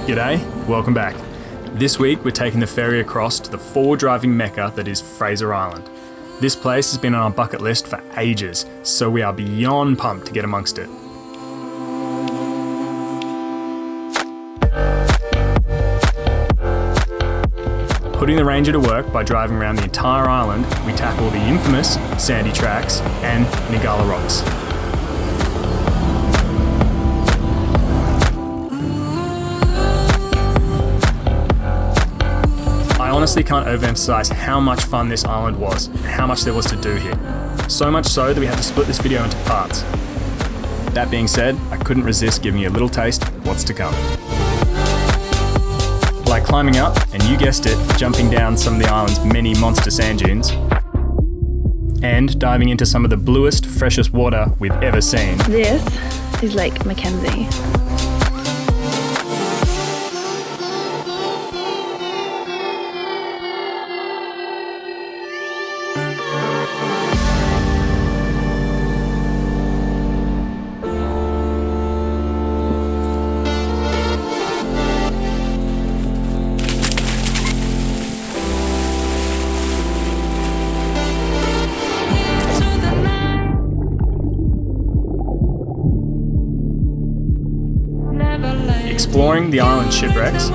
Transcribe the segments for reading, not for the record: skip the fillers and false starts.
G'day, welcome back. This week we're taking the ferry across to the four-driving mecca that is Fraser Island. This place has been on our bucket list for ages, so we are beyond pumped to get amongst it. Putting the Ranger to work by driving around the entire island, we tackle the infamous sandy tracks and Nigala rocks. I honestly can't overemphasize how much fun this island was and how much there was to do here. So much so that we had to split this video into parts. That being said, I couldn't resist giving you a little taste of what's to come. Like climbing up, and you guessed it, jumping down some of the island's many monster sand dunes, and diving into some of the bluest, freshest water we've ever seen. This is Lake McKenzie. Exploring the island shipwrecks,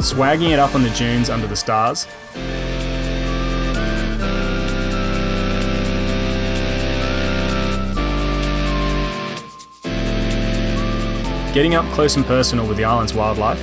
swagging it up on the dunes under the stars, getting up close and personal with the island's wildlife,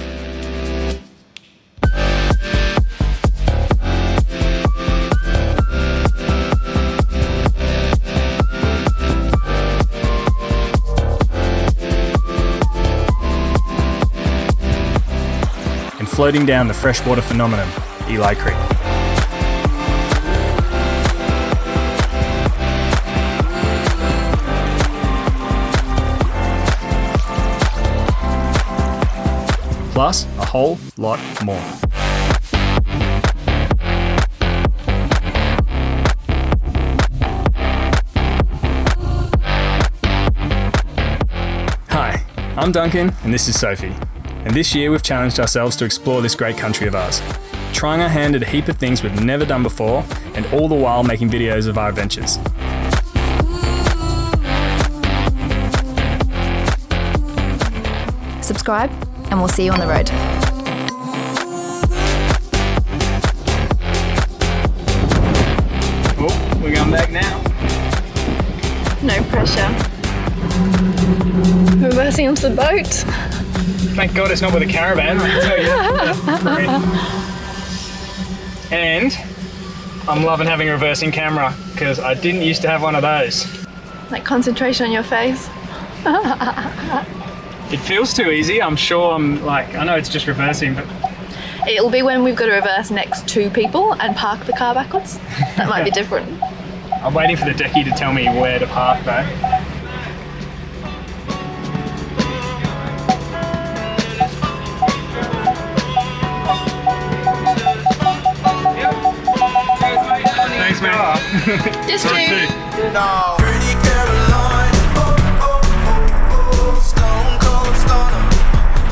and floating down the freshwater phenomenon, Eli Creek. Plus a whole lot more. Hi, I'm Duncan and this is Sophie. And this year we've challenged ourselves to explore this great country of ours, trying our hand at a heap of things we've never done before, and all the while making videos of our adventures. Subscribe and we'll see you on the road. Oh, we're going back now. No pressure. Reversing onto the boat. Thank God it's not with a caravan, I can tell you. And I'm loving having a reversing camera because I didn't used to have one of those. Like concentration on your face. It feels too easy. I'm sure I know it's just reversing, but It'll be when we've got to reverse next to people and park the car backwards. That might be different. I'm waiting for the decky to tell me where to park though. Thanks, mate. Just two. No. Pretty Caroline, stone cold stunner.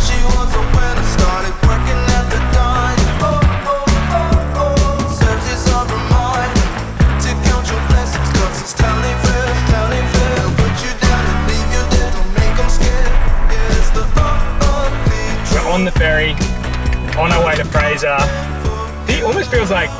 She was a winner, started working at the dine. Searches of her mind to count your blessings, 'cause it's telling first, telling first. They'll put you down and leave you there, don't make them scared. Yeah, it's the ugly truth. We're on the ferry, on our way to Fraser. It almost feels like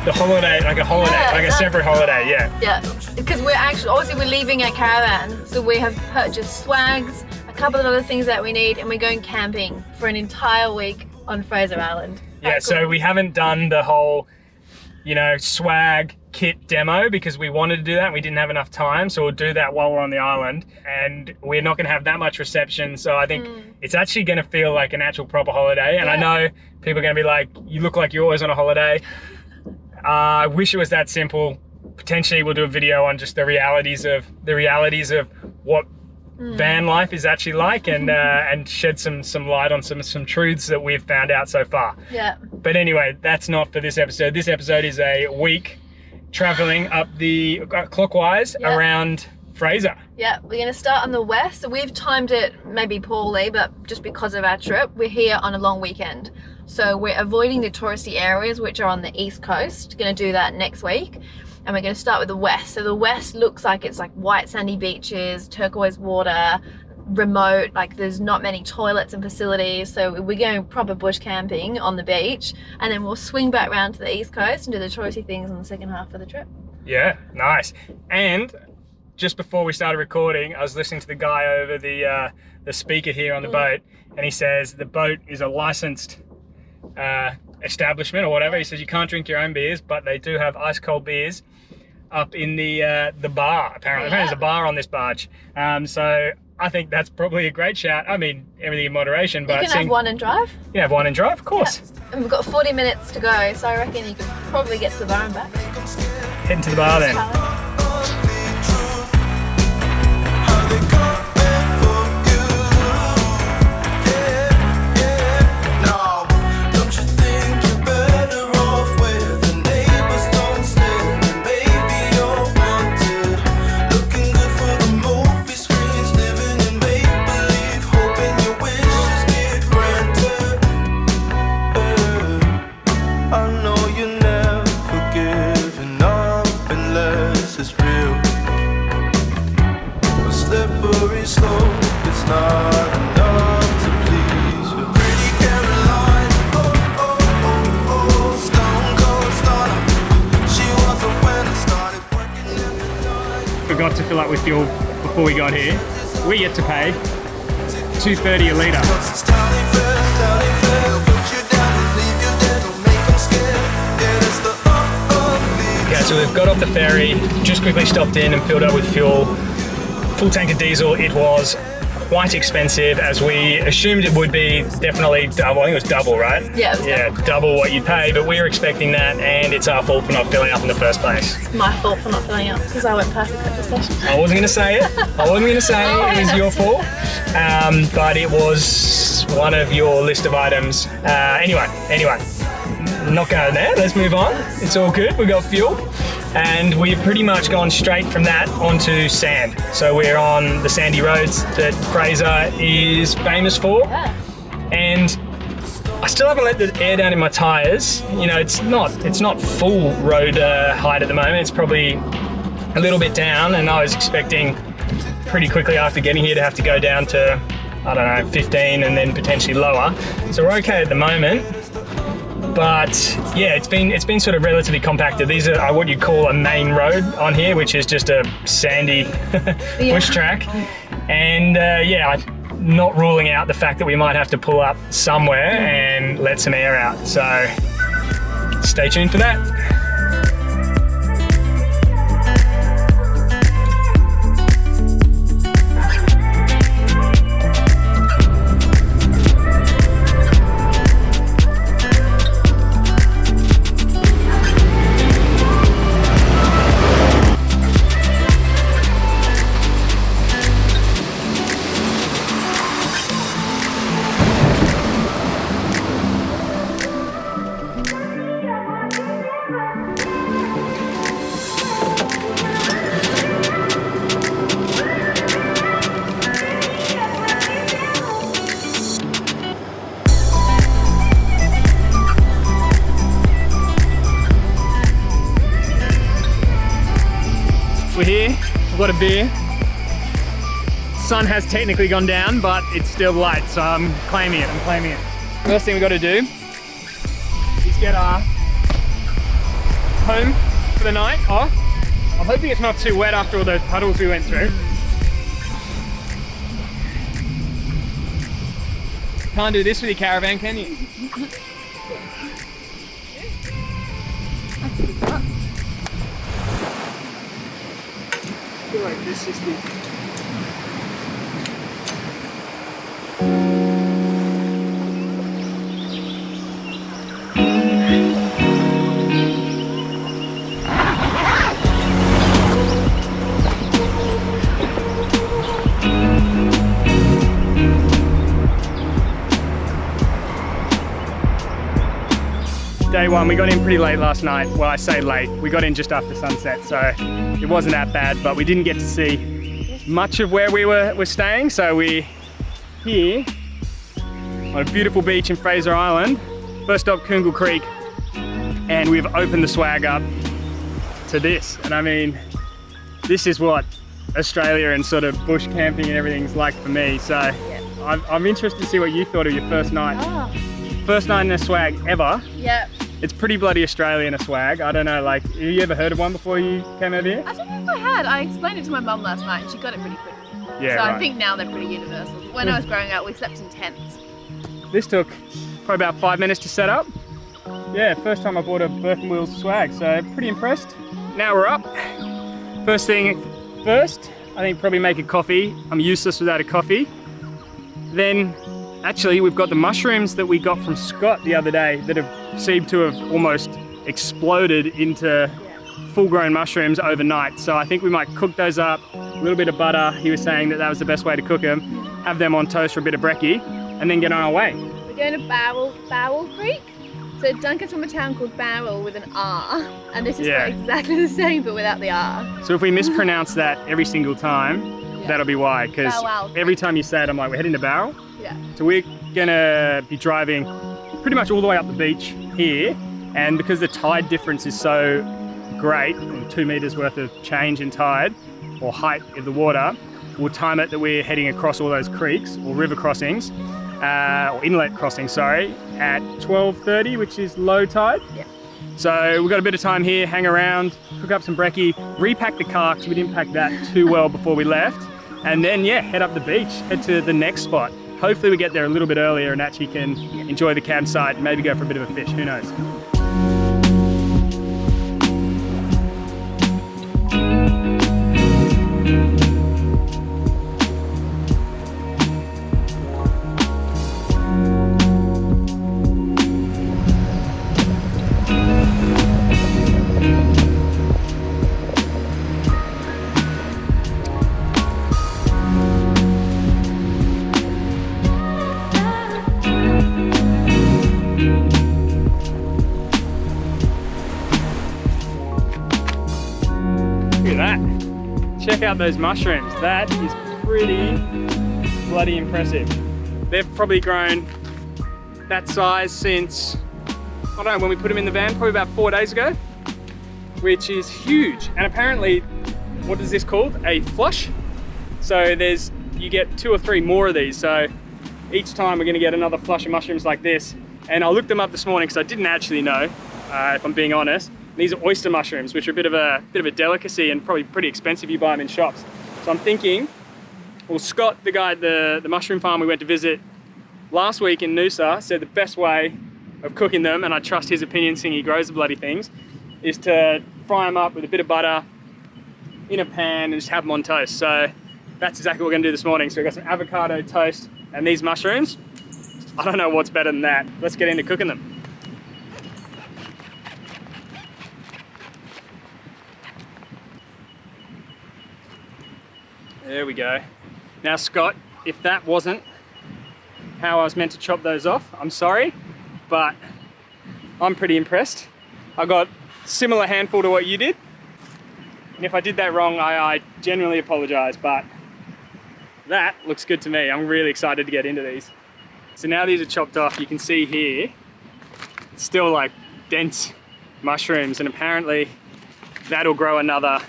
the holiday, like a separate holiday, yeah. Yeah, because we're leaving a caravan, so we have purchased swags, a couple of other things that we need, and we're going camping for an entire week on Fraser Island. Yeah, so we haven't done the whole, swag kit demo because we wanted to do that and we didn't have enough time, so we'll do that while we're on the island, and we're not going to have that much reception, so I think it's actually going to feel like an actual proper holiday. And I know people are going to be like, you look like you're always on a holiday. I wish it was that simple, potentially we'll do a video on just the realities of what van life is actually like, and shed some light on some truths that we've found out so far. Yeah. But anyway, that's not for this episode. This episode is a week traveling up the clockwise around Fraser. Yeah, we're going to start on the west. So we've timed it maybe poorly, but just because of our trip, we're here on a long weekend. So we're avoiding the touristy areas, which are on the east coast. Going to do that next week. And we're going to start with the west. So the west looks like it's like white sandy beaches, turquoise water, remote, like there's not many toilets and facilities. So we're going proper bush camping on the beach, and then we'll swing back around to the east coast and do the touristy things on the second half of the trip. Yeah, nice. And just before we started recording, I was listening to the guy over the speaker here on the boat, and he says the boat is a licensed establishment or whatever. He says you can't drink your own beers, but they do have ice cold beers up in the bar. Apparently there's a bar on this barge. So I think that's probably a great shout. I mean, everything in moderation, but you can have one and drive. You can have one and drive, of course. Yeah. And we've got 40 minutes to go, so I reckon you could probably get to the bar and back. Heading to the bar then. Forgot to fill up with fuel before we got here. We get to pay $2.30 a litre. Okay, so we've got off the ferry, just quickly stopped in and filled up with fuel. Full tank of diesel. It was quite expensive, as we assumed it would be. Definitely double. I think it was double, right? Yeah. Yeah, double what you pay, but we were expecting that, and it's our fault for not filling up in the first place. It's my fault for not filling up because I went past the petrol station. I wasn't going to say it. It was your fault. But it was one of your list of items. Anyway, not going there. Let's move on. It's all good. We got fuel. And we've pretty much gone straight from that onto sand. So we're on the sandy roads that Fraser is famous for. Yeah. And I still haven't let the air down in my tyres. You know, it's not full road height at the moment. It's probably a little bit down, and I was expecting pretty quickly after getting here to have to go down to, I don't know, 15 and then potentially lower. So we're okay at the moment. But yeah, it's been sort of relatively compacted. These are what you'd call a main road on here, which is just a sandy bush track. And yeah, I'm not ruling out the fact that we might have to pull up somewhere and let some air out. So stay tuned for that. We're here, we've got a beer. Sun has technically gone down, but it's still light, so I'm claiming it. First thing we've got to do is get our home for the night off. I'm hoping it's not too wet after all those puddles we went through. Can't do this with your caravan, can you? I feel like this is the... great one. We got in pretty late last night. Well, I say late. We got in just after sunset, so it wasn't that bad, but we didn't get to see much of where we were staying. So we're here on a beautiful beach in Fraser Island. First stop, Coongal Creek, and we've opened the swag up to this. And I mean, this is what Australia and sort of bush camping and everything's like for me. So I'm interested to see what you thought of your first night. First night in a swag ever. Yep. It's pretty bloody Australian, a swag. I don't know, like, have you ever heard of one before you came over here? I don't know if I had. I explained it to my mum last night and she got it pretty quick. Yeah, so right. I think now they're pretty universal. When I was growing up, we slept in tents. This took probably about 5 minutes to set up. Yeah, first time I bought a Burton Wheels swag, so pretty impressed. Now we're up. First thing first, I think probably make a coffee. I'm useless without a coffee. Then, actually, we've got the mushrooms that we got from Scott the other day that have seemed to have almost exploded into full-grown mushrooms overnight. So I think we might cook those up, a little bit of butter. He was saying that that was the best way to cook them. Have them on toast for a bit of brekkie, and then get on our way. We're going to Bowell Creek. So Duncan's from a town called Bowell with an R, and this is exactly the same but without the R. So if we mispronounce that every single time, that'll be why, because every time you say it, I'm like, we're heading to Bowell. Yeah. So we're gonna be driving pretty much all the way up the beach here, and because the tide difference is so great, 2 meters worth of change in tide or height of the water, we'll time it that we're heading across all those creeks or river crossings, or inlet crossings, sorry, at 12:30, which is low tide. Yeah. So we've got a bit of time here, hang around, cook up some brekkie, repack the car because we didn't pack that too well before we left, and then head up the beach, head to the next spot. Hopefully we get there a little bit earlier and actually can enjoy the campsite and maybe go for a bit of a fish, who knows. Check out those mushrooms. That is pretty bloody impressive. They've probably grown that size since, I don't know, when we put them in the van, probably about 4 days ago, which is huge. And apparently, what is this called? A flush. So you get 2 or 3 more of these. So each time we're gonna get another flush of mushrooms like this. And I looked them up this morning because I didn't actually know, if I'm being honest. These are oyster mushrooms, which are a bit of a delicacy and probably pretty expensive. You buy them in shops. So I'm thinking, well, Scott, the guy at the mushroom farm we went to visit last week in Noosa, said the best way of cooking them, and I trust his opinion seeing he grows the bloody things, is to fry them up with a bit of butter in a pan and just have them on toast. So that's exactly what we're gonna do this morning. So we've got some avocado toast and these mushrooms. I don't know what's better than that. Let's get into cooking them. There we go. Now Scott, if that wasn't how I was meant to chop those off, I'm sorry, but I'm pretty impressed. I got a similar handful to what you did. And if I did that wrong, I genuinely apologize, but that looks good to me. I'm really excited to get into these. So now these are chopped off, you can see here, it's still like dense mushrooms, and apparently that'll grow another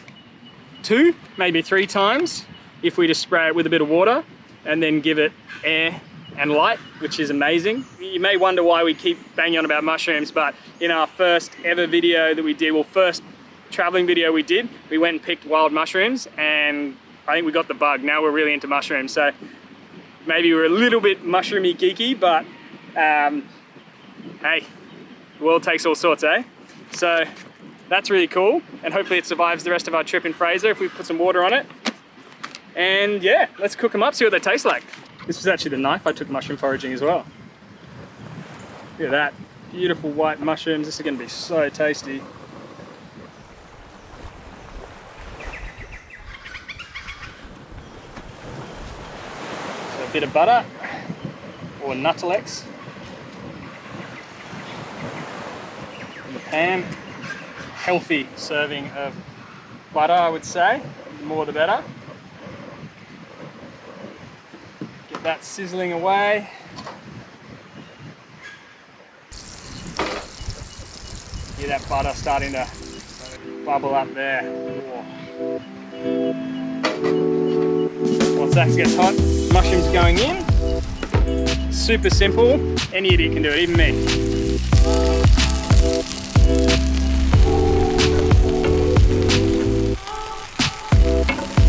2, maybe 3 times if we just spray it with a bit of water and then give it air and light, which is amazing. You may wonder why we keep banging on about mushrooms, but in our first ever video that we did, well, first traveling video we did, we went and picked wild mushrooms, and I think we got the bug. Now we're really into mushrooms. So maybe we're a little bit mushroomy geeky, but hey, the world takes all sorts, eh? So that's really cool, and hopefully it survives the rest of our trip in Fraser if we put some water on it. And yeah, let's cook them up, see what they taste like. This was actually the knife I took mushroom foraging as well. Look at that, beautiful white mushrooms. This is gonna be so tasty. So a bit of butter, or Nuttelex. and healthy serving of butter, I would say. The more the better. Get that sizzling away. Hear that butter starting to bubble up there. Whoa. Once that gets hot, mushrooms going in. Super simple. Any idiot can do it, even me.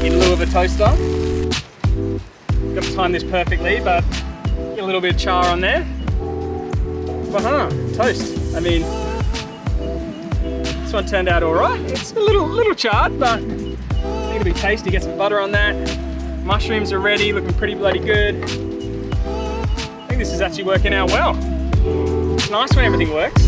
In lieu of a toaster. Got to time this perfectly, but get a little bit of char on there. But toast. I mean, this one turned out all right. It's a little charred, but I think it'll be tasty. Get some butter on that. Mushrooms are ready, looking pretty bloody good. I think this is actually working out well. It's nice when everything works.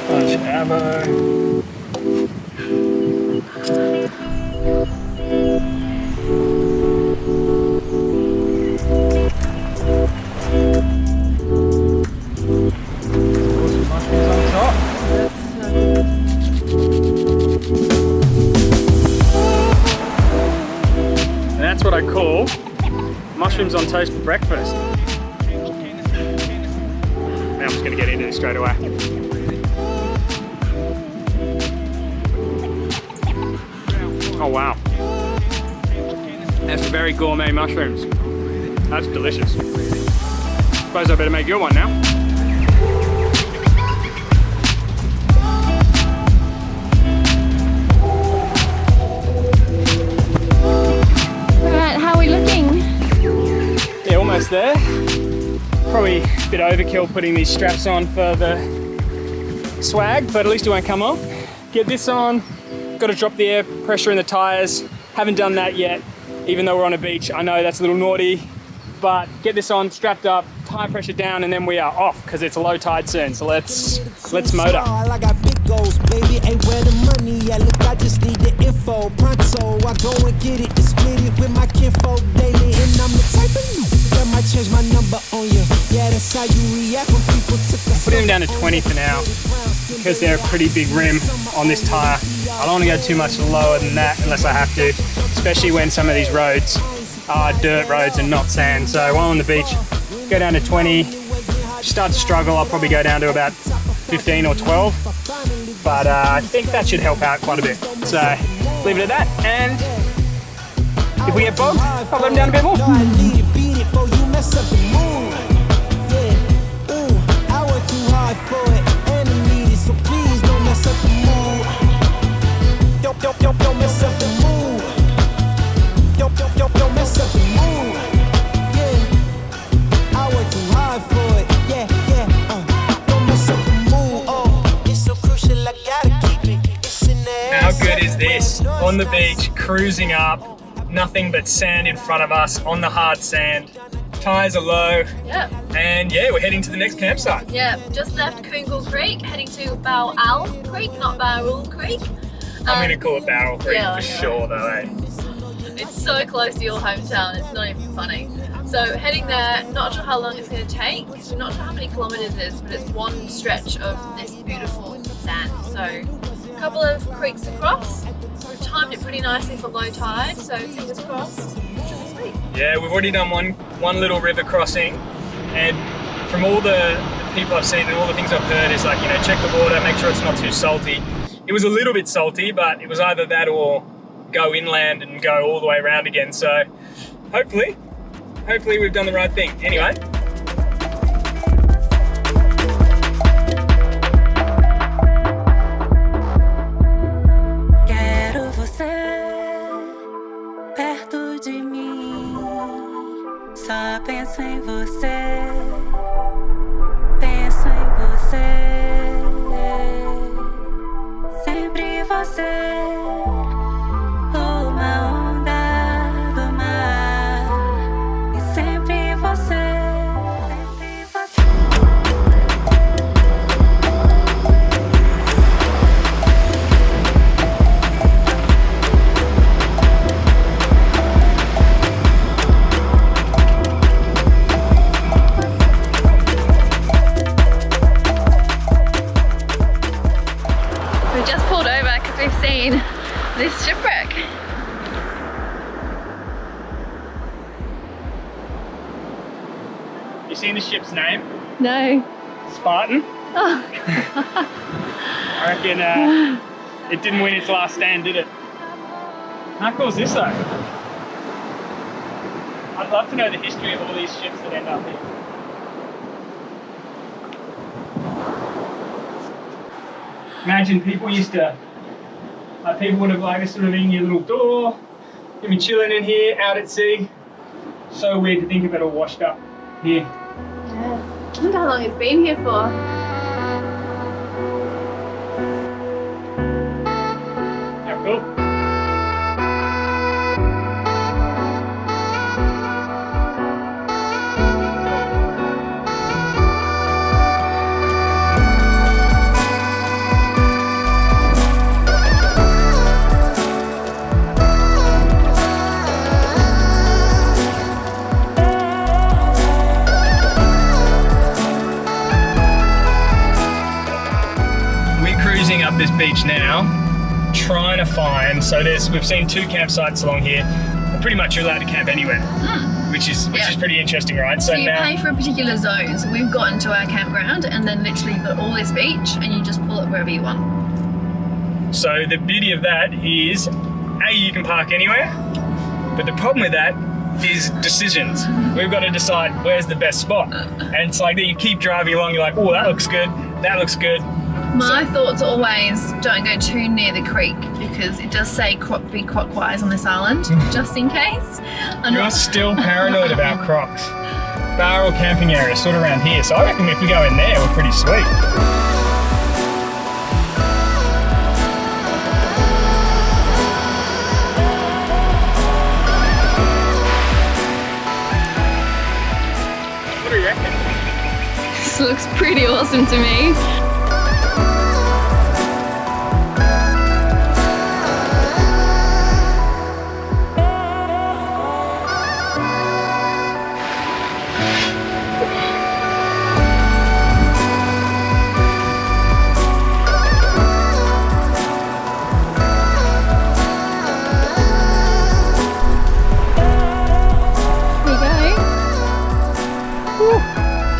Bunch of avo. That's what I call mushrooms on toast for breakfast. Now I'm just going to get into this straight away. Oh wow. That's very gourmet mushrooms. That's delicious. Suppose I better make you one now. Almost there. Probably a bit overkill putting these straps on for the swag, but at least it won't come off. Get this on. Got to drop the air pressure in the tires. Haven't done that yet, even though we're on a beach. I know that's a little naughty, but get this on, strapped up, tire pressure down, and then we are off because it's a low tide soon. So let's motor. I got big goals, baby. Ain't where the money at. Look, I just need the info. Pronto, I go and get it and split it with my kinfolk daily. And I'm the type of you that might change my number on you. Yeah, that's how you react when people took the Put them down to 20 for now because they're a pretty big rim on this tire. I don't want to go too much lower than that unless I have to, especially when some of these roads are dirt roads and not sand. So while on the beach, go down to 20. Start to struggle, I'll probably go down to about 15 or 12. But I think that should help out quite a bit. So leave it at that. And if we get bogged, I'll let them down a bit more. Don't mess up the mood. Don't mess up the mood. Yeah, I work too hard for it. Yeah. Don't mess up the mood. Oh, it's so crucial. I gotta keep it. It's in there. How good is this? On the beach, cruising up, nothing but sand in front of us on the hard sand. Tires are low. Yep. And yeah, we're heading to the next campsite. Yeah, just left Coongle Creek, heading to Bow Creek, not Barrel Creek. I'm going to call it Barrel Creek yeah, for sure though, eh? It's so close to your hometown, it's not even funny. So heading there, not sure how long it's going to take. We're not sure how many kilometers it is, but it's one stretch of this beautiful sand. So a couple of creeks across. We've timed it pretty nicely for low tide, so fingers crossed. Should be sweet. Yeah, we've already done one little river crossing, and from all the people I've seen and all the things I've heard is like, you know, check the water, make sure it's not too salty. It was a little bit salty, but it was either that or go inland and go all the way around again. So hopefully we've done the right thing. Anyway. Quero você perto de mim. Só penso em você. Penso em você. Sempre você. Uma onda do mar. E sempre você. Sempre você. You seen the ship's name? No. Spartan. Oh. I reckon it didn't win its last stand, did it? How cool is this though? I'd love to know the history of all these ships that end up here. Imagine people used to, people would have like this sort of in your little door, you'd be chilling in here out at sea. So weird to think of it all washed up here. Yeah. I wonder how long it's been here for. How cool. Up this beach now, trying to find, so we've seen 2 campsites along here, and pretty much you're allowed to camp anywhere, which is pretty interesting, right? So you pay for a particular zone, so we've gotten to our campground and then literally you've got all this beach and you just pull it wherever you want. So the beauty of that is, A, you can park anywhere, but the problem with that is decisions. We've got to decide where's the best spot, and it's like that you keep driving along, you're like, oh, that looks good, that looks good. My thoughts are always don't go too near the creek because it does say be clockwise on this island, just in case. You're still paranoid about crocs. Barrel camping area sort of around here, so I reckon if we go in there, we're pretty sweet. What do you reckon? This looks pretty awesome to me.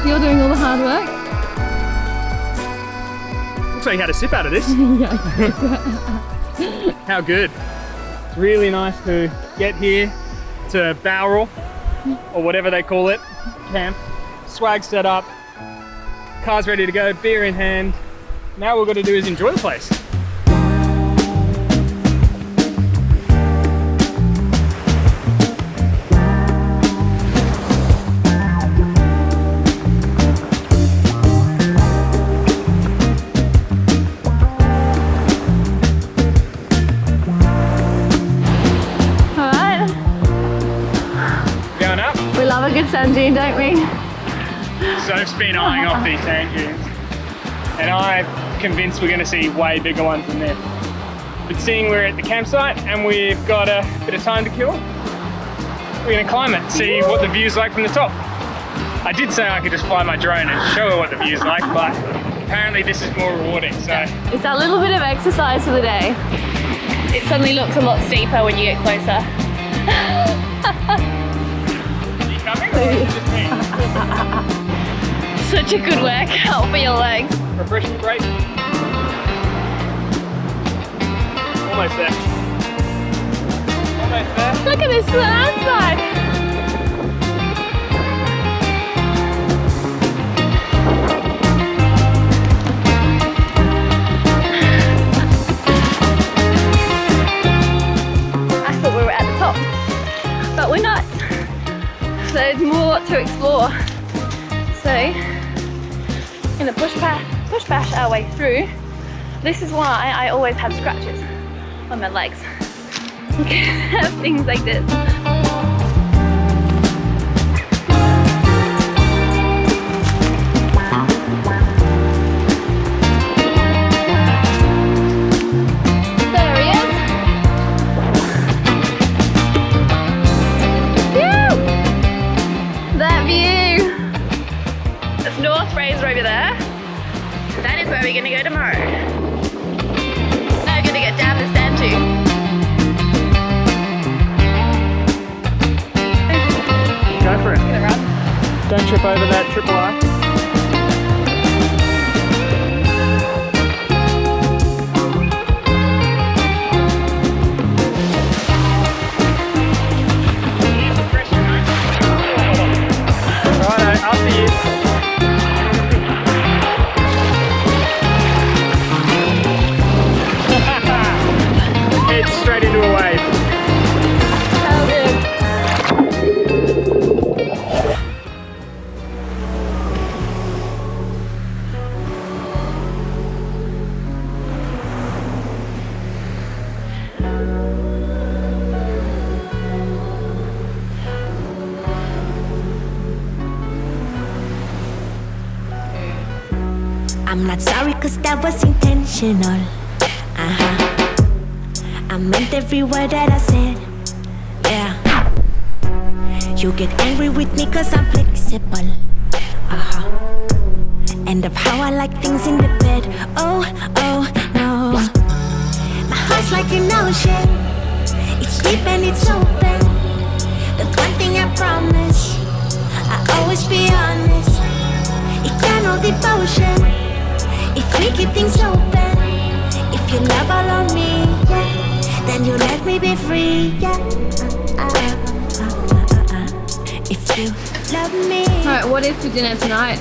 You're doing all the hard work. Looks like you had a sip out of this. How good. It's really nice to get here to Bowral, or whatever they call it, camp. Swag set up, car's ready to go, beer in hand. Now all we've got to do is enjoy the place. Sand dune, don't we? Soph's been eyeing off these sand dunes, and I'm convinced we're going to see way bigger ones than this. But seeing we're at the campsite and we've got a bit of time to kill, we're going to climb it, see what the view's like from the top. I did say I could just fly my drone and show her what the view's like, but apparently this is more rewarding. So it's that little bit of exercise for the day. It suddenly looks a lot steeper when you get closer. Such a good workout for your legs. Refreshing break. Almost there. Almost there. Look at this landslide. I thought we were at the top, but we're not. So there's more to explore. So, we're gonna push bash our way through. This is why I always have scratches on my legs. Because I have things like this. Fraser over there. That is where we're going to go tomorrow. Now we're going to get down the stand too. Go for it. Gonna run. Don't trip over that triple I. Righto, after you. Head straight into a wave. How good. I'm not sorry cause that was intentional. I meant every word that I said. Yeah. You get angry with me cause I'm flexible. And of how I like things in the bed. Oh no. My heart's like an ocean. It's deep and it's open. The one thing I promise, I always be honest. Eternal devotion. If we keep things open, if you love all of me, yeah, then you let me be free, yeah. If you love me. Alright, what is for dinner tonight?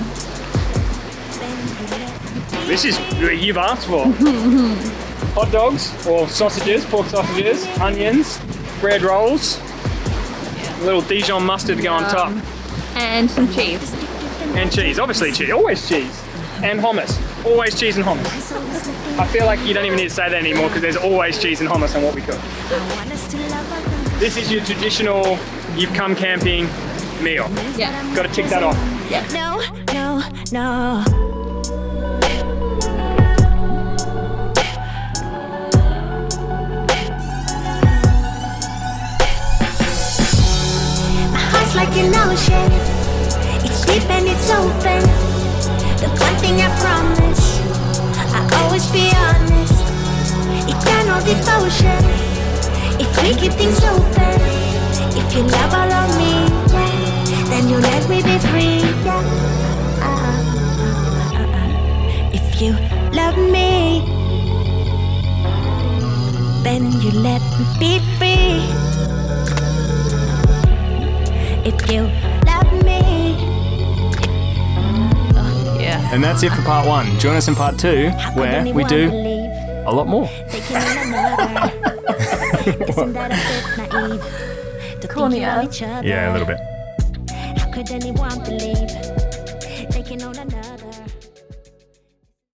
This is what you've asked for. Hot dogs or sausages, pork sausages, onions, bread rolls, a little Dijon mustard to go on top. And some cheese. And cheese, obviously cheese, always cheese. And hummus, always cheese and hummus. I feel like you don't even need to say that anymore because there's always cheese and hummus on what we cook. This is your traditional, you've come camping meal. Yeah. Got to tick that off. No. My heart's like an ocean. It's deep and it's open. The one thing I promise, I always be honest. Eternal devotion. If we keep things open, if you love all of me, yeah, then you let me be free, yeah. If you love me, then you let me be free. If you love me. And that's it for part 1. Join us in part 2 where we do a lot more. Corny Yeah, a little bit. How could anyone believe they can own another?